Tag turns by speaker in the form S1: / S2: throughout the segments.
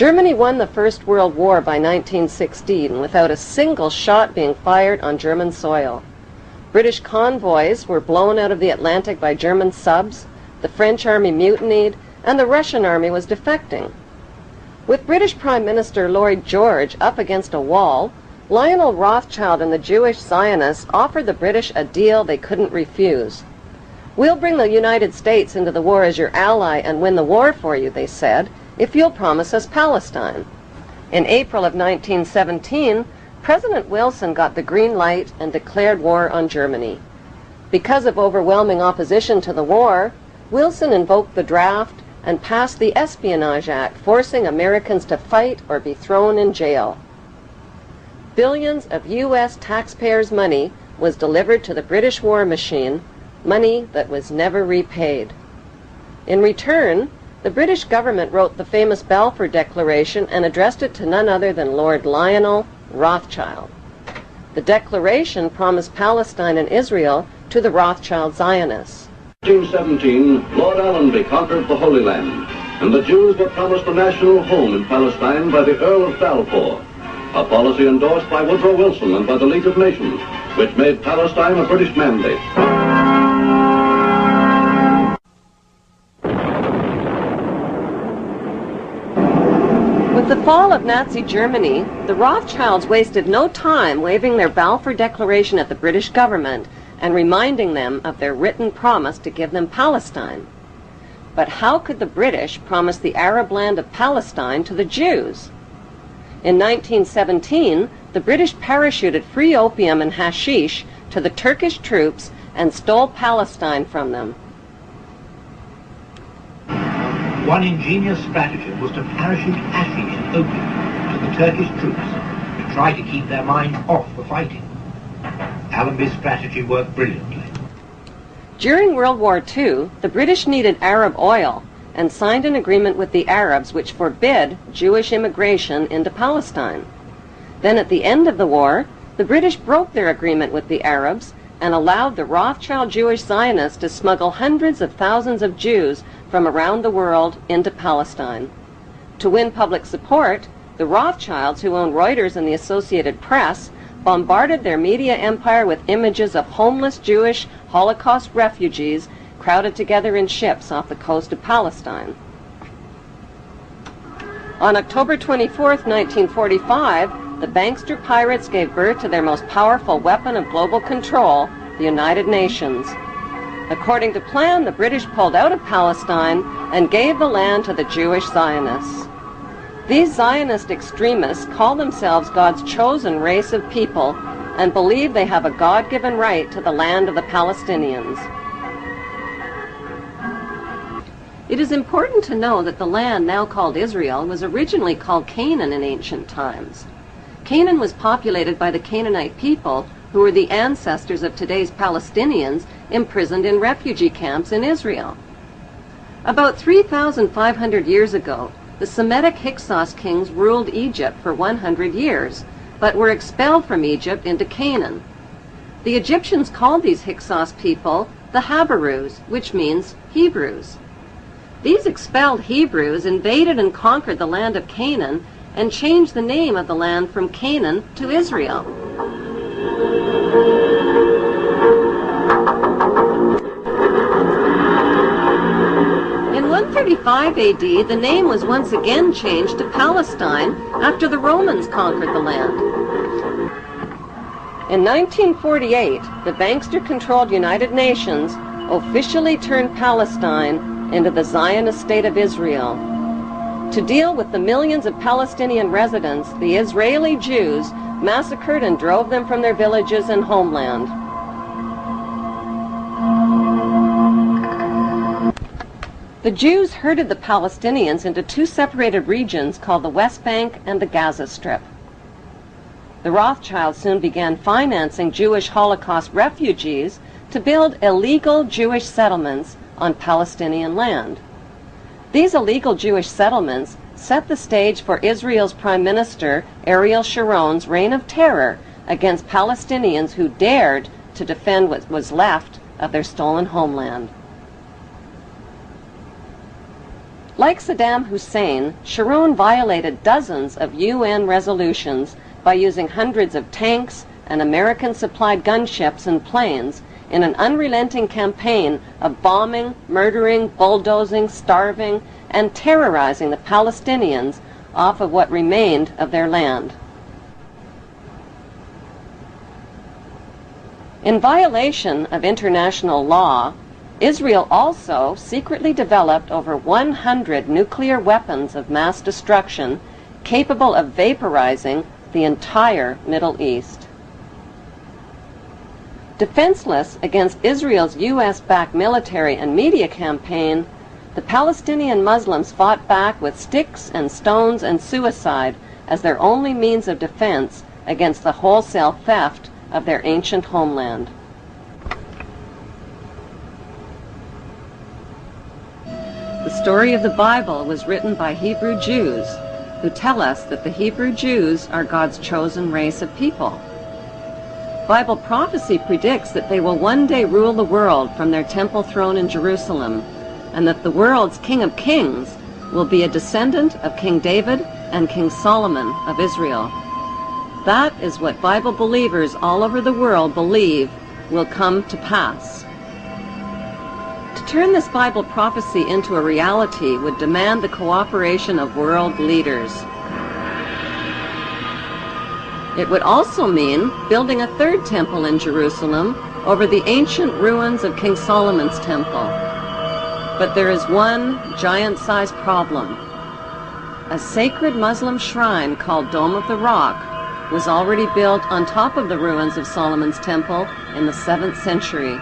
S1: Germany won the First World War by 1916 without a single shot being fired on German soil. British convoys were blown out of the Atlantic by German subs, the French army mutinied, and the Russian army was defecting. With British Prime Minister Lloyd George up against a wall, Lionel Rothschild and the Jewish Zionists offered the British a deal they couldn't refuse. "We'll bring the United States into the war as your ally and win the war for you," they said, "if you'll promise us Palestine." In April of 1917, President Wilson got the green light and declared war on Germany. Because of overwhelming opposition to the war, Wilson invoked the draft and passed the Espionage Act, forcing Americans to fight or be thrown in jail. Billions of U.S. taxpayers' money was delivered to the British war machine, money that was never repaid. In return, the British government wrote the famous Balfour Declaration and addressed it to none other than Lord Lionel Rothschild. The Declaration promised Palestine and Israel to the Rothschild Zionists.
S2: In 1817, Lord Allenby conquered the Holy Land, and the Jews were promised a national home in Palestine by the Earl of Balfour, a policy endorsed by Woodrow Wilson and by the League of Nations, which made Palestine a British mandate.
S1: With the fall of Nazi Germany, the Rothschilds wasted no time waving their Balfour Declaration at the British government and reminding them of their written promise to give them Palestine. But how could the British promise the Arab land of Palestine to the Jews? In 1917, the British parachuted free opium and hashish to the Turkish troops and stole Palestine from them.
S3: One ingenious stratagem was to parachute hashish and opium to the Turkish troops to try to keep their mind off the fighting. Allenby's strategy worked brilliantly.
S1: During World War II, the British needed Arab oil and signed an agreement with the Arabs which forbid Jewish immigration into Palestine. Then at the end of the war, the British broke their agreement with the Arabs and allowed the Rothschild Jewish Zionists to smuggle hundreds of thousands of Jews from around the world into Palestine. To win public support, the Rothschilds, who owned Reuters and the Associated Press, bombarded their media empire with images of homeless Jewish Holocaust refugees crowded together in ships off the coast of Palestine. On October 24, 1945, the bankster pirates gave birth to their most powerful weapon of global control, the United Nations. According to plan, the British pulled out of Palestine and gave the land to the Jewish Zionists. These Zionist extremists call themselves God's chosen race of people and believe they have a God-given right to the land of the Palestinians. It is important to know that the land now called Israel was originally called Canaan in ancient times. Canaan was populated by the Canaanite people, who were the ancestors of today's Palestinians imprisoned in refugee camps in Israel. About 3,500 years ago, the Semitic Hyksos kings ruled Egypt for 100 years, but were expelled from Egypt into Canaan. The Egyptians called these Hyksos people the Habarus, which means Hebrews. These expelled Hebrews invaded and conquered the land of Canaan and changed the name of the land from Canaan to Israel. In 135 AD, the name was once again changed to Palestine after the Romans conquered the land. In 1948, the bankster-controlled United Nations officially turned Palestine into the Zionist State of Israel. To deal with the millions of Palestinian residents, the Israeli Jews massacred and drove them from their villages and homeland. The Jews herded the Palestinians into two separated regions called the West Bank and the Gaza Strip. The Rothschilds soon began financing Jewish Holocaust refugees to build illegal Jewish settlements on Palestinian land. These illegal Jewish settlements set the stage for Israel's Prime Minister Ariel Sharon's reign of terror against Palestinians who dared to defend what was left of their stolen homeland. Like Saddam Hussein, Sharon violated dozens of UN resolutions by using hundreds of tanks and American-supplied gunships and planes in an unrelenting campaign of bombing, murdering, bulldozing, starving, and terrorizing the Palestinians off of what remained of their land. In violation of international law, Israel also secretly developed over 100 nuclear weapons of mass destruction capable of vaporizing the entire Middle East. Defenseless against Israel's U.S.-backed military and media campaign, the Palestinian Muslims fought back with sticks and stones and suicide as their only means of defense against the wholesale theft of their ancient homeland. The story of the Bible was written by Hebrew Jews, who tell us that the Hebrew Jews are God's chosen race of people. Bible prophecy predicts that they will one day rule the world from their temple throne in Jerusalem, and that the world's King of Kings will be a descendant of King David and King Solomon of Israel. That is what Bible believers all over the world believe will come to pass. To turn this Bible prophecy into a reality would demand the cooperation of world leaders. It would also mean building a third temple in Jerusalem over the ancient ruins of King Solomon's temple. But there is one giant-sized problem. A sacred Muslim shrine called Dome of the Rock was already built on top of the ruins of Solomon's temple in the 7th century.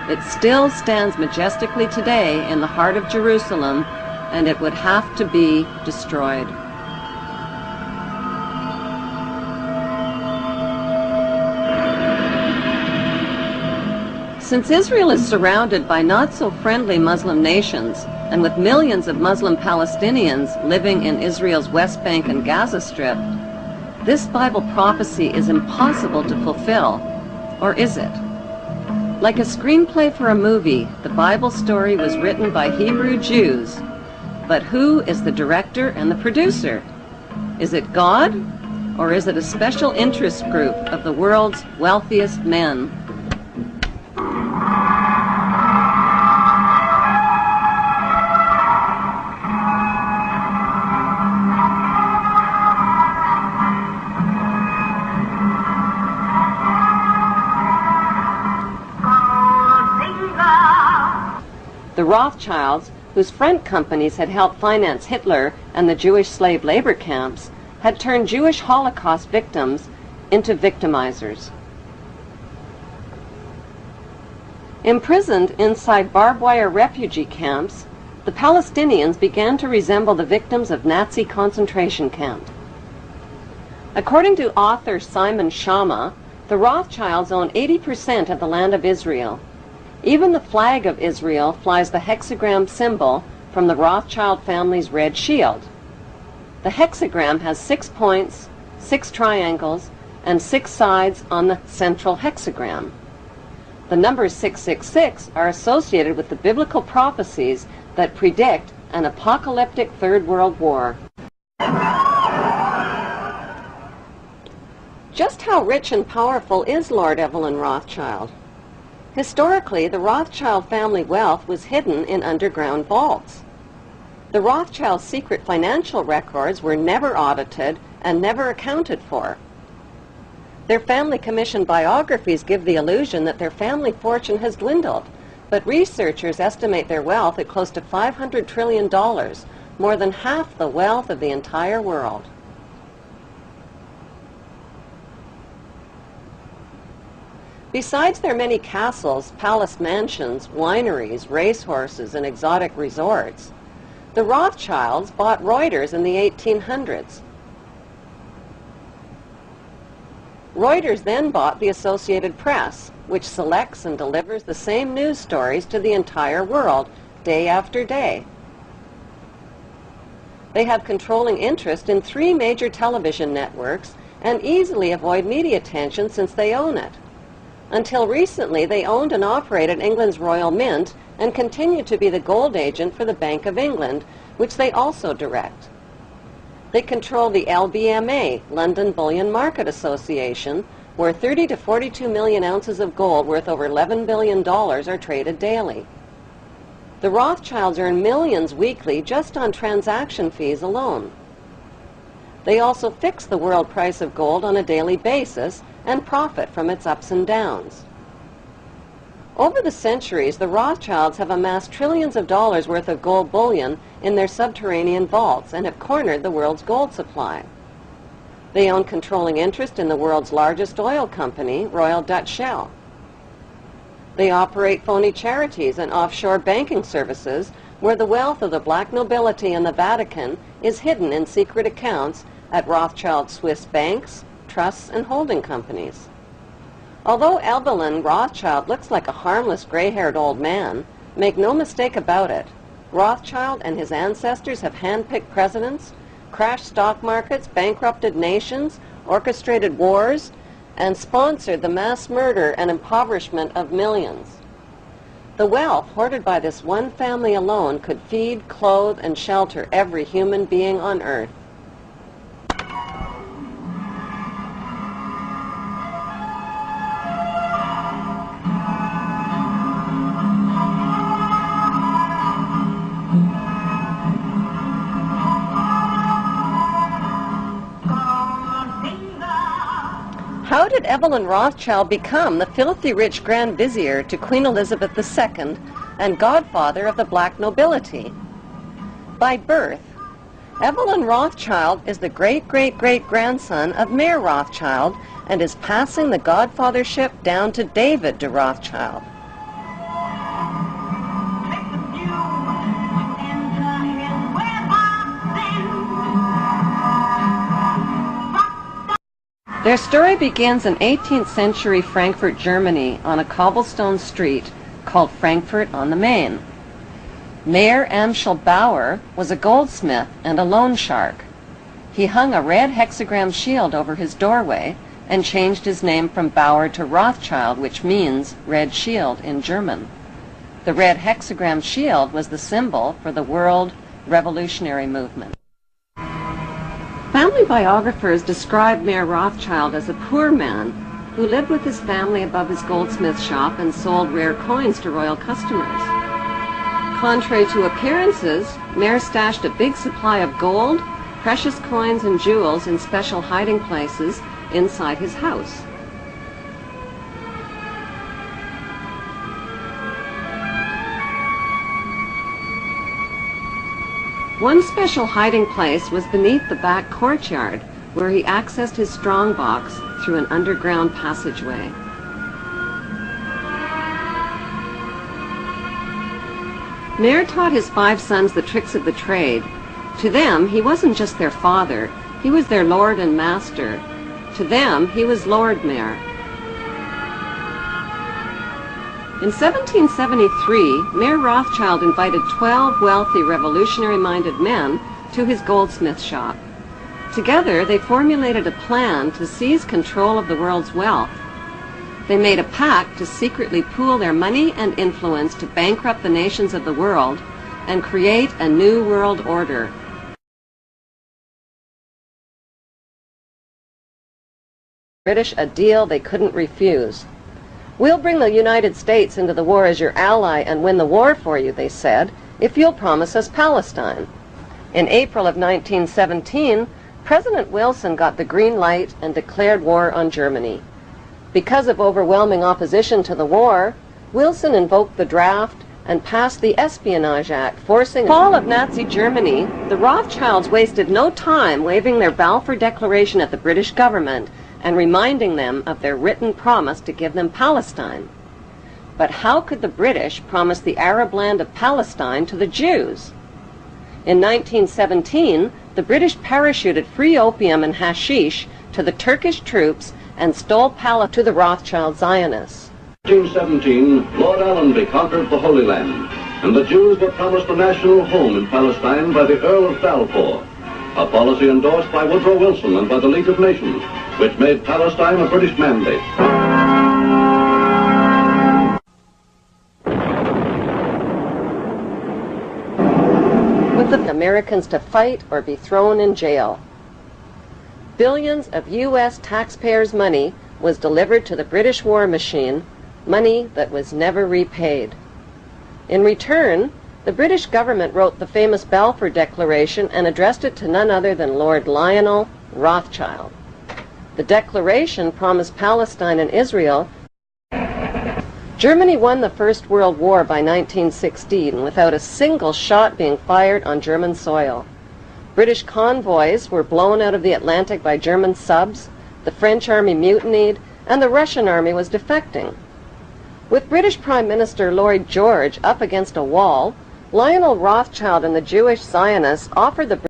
S1: It still stands majestically today in the heart of Jerusalem, and it would have to be destroyed. Since Israel is surrounded by not-so-friendly Muslim nations, and with millions of Muslim Palestinians living in Israel's West Bank and Gaza Strip, this Bible prophecy is impossible to fulfill. Or is it? Like a screenplay for a movie, the Bible story was written by Hebrew Jews. But who is the director and the producer? Is it God? Or is it a special interest group of the world's wealthiest men? The Rothschilds, whose front companies had helped finance Hitler and the Jewish slave labor camps, had turned Jewish Holocaust victims into victimizers. Imprisoned inside barbed wire refugee camps, the Palestinians began to resemble the victims of Nazi concentration camps. According to author Simon Schama, the Rothschilds own 80% of the land of Israel. Even the flag of Israel flies the hexagram symbol from the Rothschild family's red shield. The hexagram has 6 points, 6 triangles, and 6 sides on the central hexagram. The numbers 666 are associated with the biblical prophecies that predict an apocalyptic Third World War. Just how rich and powerful is Lord Evelyn Rothschild? Historically, the Rothschild family wealth was hidden in underground vaults. The Rothschilds' secret financial records were never audited and never accounted for. Their family-commissioned biographies give the illusion that their family fortune has dwindled, but researchers estimate their wealth at close to $500 trillion, more than half the wealth of the entire world. Besides their many castles, palace mansions, wineries, racehorses, and exotic resorts, the Rothschilds bought Reuters in the 1800s. Reuters then bought the Associated Press, which selects and delivers the same news stories to the entire world, day after day. They have controlling interest in 3 major television networks and easily avoid media attention since they own it. Until recently, they owned and operated England's Royal Mint and continue to be the gold agent for the Bank of England, which they also direct. They control the LBMA, London Bullion Market Association, where 30 to 42 million ounces of gold worth over $11 billion are traded daily. The Rothschilds earn millions weekly just on transaction fees alone. They also fix the world price of gold on a daily basis and profit from its ups and downs. Over the centuries, the Rothschilds have amassed trillions of dollars worth of gold bullion in their subterranean vaults and have cornered the world's gold supply. They own controlling interest in the world's largest oil company, Royal Dutch Shell. They operate phony charities and offshore banking services where the wealth of the black nobility and the Vatican is hidden in secret accounts at Rothschild Swiss banks, trusts, and holding companies. Although Evelyn Rothschild looks like a harmless gray-haired old man, make no mistake about it, Rothschild and his ancestors have handpicked presidents, crashed stock markets, bankrupted nations, orchestrated wars, and sponsored the mass murder and impoverishment of millions. The wealth hoarded by this one family alone could feed, clothe, and shelter every human being on earth. How did Evelyn Rothschild become the filthy rich Grand Vizier to Queen Elizabeth II and godfather of the black nobility? By birth, Evelyn Rothschild is the great-great-great-grandson of Mayer Rothschild and is passing the godfathership down to David de Rothschild. Their story begins in 18th century Frankfurt, Germany, on a cobblestone street called Frankfurt on the Main. Mayer Amschel Bauer was a goldsmith and a loan shark. He hung a red hexagram shield over his doorway and changed his name from Bauer to Rothschild, which means red shield in German. The red hexagram shield was the symbol for the world revolutionary movement. Family biographers describe Mayer Rothschild as a poor man who lived with his family above his goldsmith shop and sold rare coins to royal customers. Contrary to appearances, Mayer stashed a big supply of gold, precious coins, and jewels in special hiding places inside his house. One special hiding place was beneath the back courtyard, where he accessed his strongbox through an underground passageway. Mayer taught his 5 sons the tricks of the trade. To them, he wasn't just their father, he was their lord and master. To them, he was Lord Mayer. In 1773, Mayer Rothschild invited 12 wealthy, revolutionary-minded men to his goldsmith shop. Together, they formulated a plan to seize control of the world's wealth. They made a pact to secretly pool their money and influence to bankrupt the nations of the world and create a new world order. British a deal they couldn't refuse. "We'll bring the United States into the war as your ally and win the war for you," they said, "if you'll promise us Palestine." In April of 1917, President Wilson got the green light and declared war on Germany. Because of overwhelming opposition to the war, Wilson invoked the draft and passed the Espionage Act, forcing the fall of Nazi Germany. The Rothschilds wasted no time waving their Balfour Declaration at the British government and reminding them of their written promise to give them Palestine. But how could the British promise the Arab land of Palestine to the Jews? In 1917, the British parachuted free opium and hashish to the Turkish troops and stole Palestine to the Rothschild Zionists.
S2: In 1917, Lord Allenby conquered the Holy Land, and the Jews were promised a national home in Palestine by the Earl of Balfour, a policy endorsed by Woodrow Wilson and by the League of Nations, which made Palestine a British mandate.
S1: Americans to fight or be thrown in jail. Billions of U.S. taxpayers' money was delivered to the British war machine, money that was never repaid. In return, the British government wrote the famous Balfour Declaration and addressed it to none other than Lord Lionel Rothschild. The declaration promised Palestine and Israel. Germany won the First World War by 1916 without a single shot being fired on German soil. British convoys were blown out of the Atlantic by German subs, the French army mutinied, and the Russian army was defecting. With British Prime Minister Lloyd George up against a wall, Lionel Rothschild and the Jewish Zionists offered the